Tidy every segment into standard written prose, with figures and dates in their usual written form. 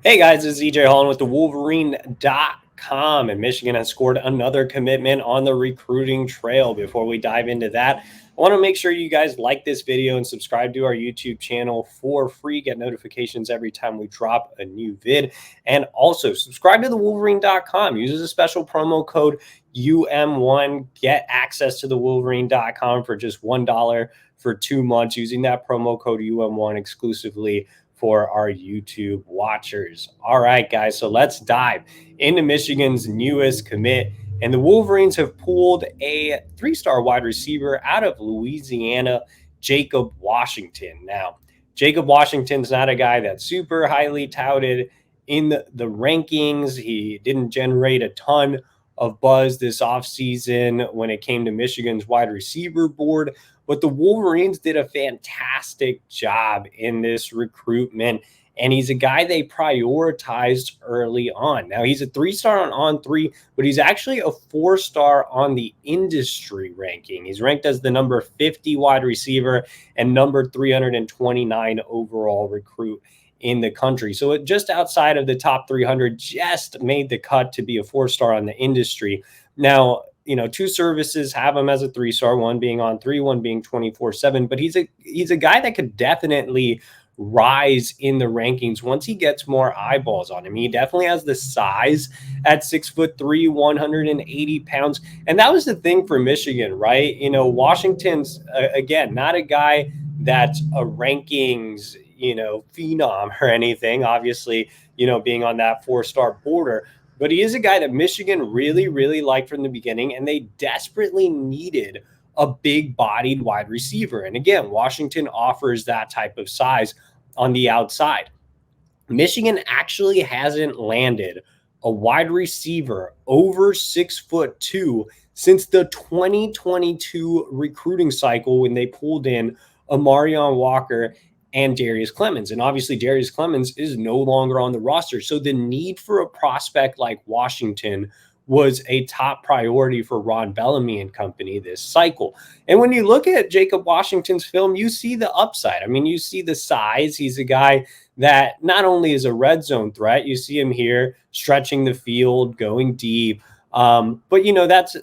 Hey guys, this is EJ Holland with the Wolverine.com, and Michigan has scored another commitment on the recruiting trail. Before we dive into that, I want to make sure you guys like this video and subscribe to our YouTube channel for free. Get notifications every time we drop a new vid. And also subscribe to the Wolverine.com. Use a special promo code UM1. Get access to the Wolverine.com for just $1 for 2 months using that promo code UM1 exclusively for our YouTube watchers. All right, guys, so let's dive into Michigan's newest commit. And the Wolverines have pulled a 3-star wide receiver out of Louisiana, Jacob Washington. Now, Jacob Washington's not a guy that's super highly touted in the rankings. He didn't generate a ton of buzz this offseason when it came to Michigan's wide receiver board. But the Wolverines did a fantastic job in this recruitment, and he's a guy they prioritized early on. Now, he's a 3-star on three, but he's actually a 4-star on the industry ranking. He's ranked as the number 50 wide receiver and number 329 overall recruit in the country. So it just outside of the top 300, just made the cut to be a 4-star on the industry. Now, two services have him as a 3-star, one being on three, one being 24/7. But he's a guy that could definitely rise in the rankings once he gets more eyeballs on him. He definitely has the size at 6'3", 180 pounds. And that was the thing for Michigan, right? Washington's, again, not a guy that's a rankings, phenom or anything, obviously, being on that 4-star border. But he is a guy that Michigan really, really liked from the beginning, and they desperately needed a big-bodied wide receiver. And again, Washington offers that type of size on the outside. Michigan actually hasn't landed a wide receiver over 6'2" since the 2022 recruiting cycle when they pulled in Amarion Walker and Darius Clemens. And obviously Darius Clemens is no longer on the roster. So the need for a prospect like Washington was a top priority for Ron Bellamy and company this cycle. And when you look at Jacob Washington's film, you see the upside. I mean, you see the size. He's a guy that not only is a red zone threat, you see him here stretching the field, going deep. But that's,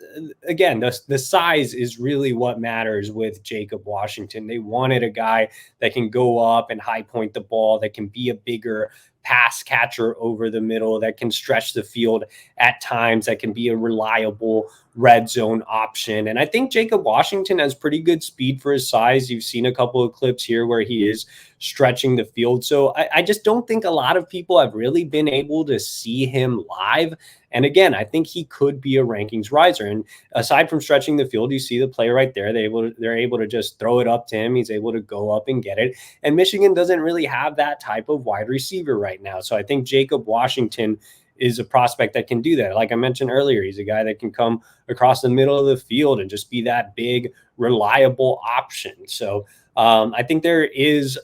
again, the size is really what matters with Jacob Washington. They wanted a guy that can go up and high point the ball, that can be a bigger pass catcher over the middle, that can stretch the field at times, that can be a reliable red zone option. And I think Jacob Washington has pretty good speed for his size. You've seen a couple of clips here where he is stretching the field. So I just don't think a lot of people have really been able to see him live. And again, I think he could be a rankings riser. And aside from stretching the field, you see the play right there. They're able to just throw it up to him. He's able to go up and get it. And Michigan doesn't really have that type of wide receiver right now. So I think Jacob Washington is a prospect that can do that. Like I mentioned earlier, he's a guy that can come across the middle of the field and just be that big, reliable option. So I think there is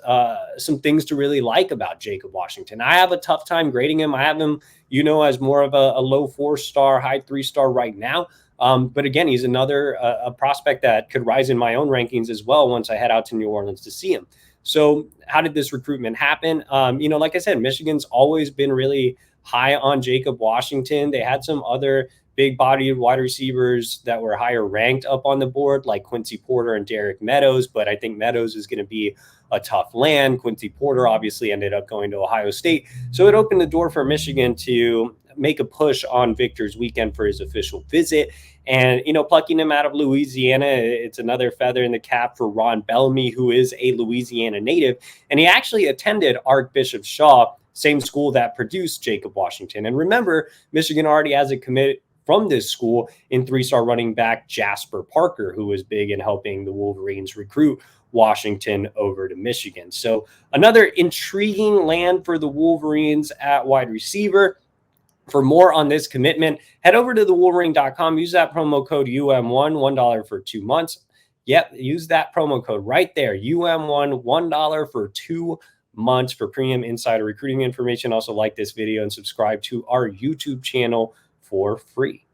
some things to really like about Jacob Washington. I have a tough time grading him. I have him, as more of a low 4-star, high 3-star right now. But again, he's another a prospect that could rise in my own rankings as well once I head out to New Orleans to see him. So how did this recruitment happen? Like I said, Michigan's always been really high on Jacob Washington. They had some other big-bodied wide receivers that were higher ranked up on the board, like Quincy Porter and Derek Meadows, but I think Meadows is going to be a tough land. Quincy Porter obviously ended up going to Ohio State. So it opened the door for Michigan to make a push on Victor's weekend for his official visit. And, plucking him out of Louisiana, it's another feather in the cap for Ron Bellamy, who is a Louisiana native. And he actually attended Archbishop Shaw, same school that produced Jacob Washington. And remember, Michigan already has a commit from this school in 3-star running back Jasper Parker, who was big in helping the Wolverines recruit Washington over to Michigan. So another intriguing land for the Wolverines at wide receiver. For more on this commitment, head over to thewolverine.com. Use that promo code UM1, $1 for 2 months. Yep, use that promo code right there, UM1, $1 for 2 months for premium insider recruiting information. Also like this video and subscribe to our YouTube channel for free.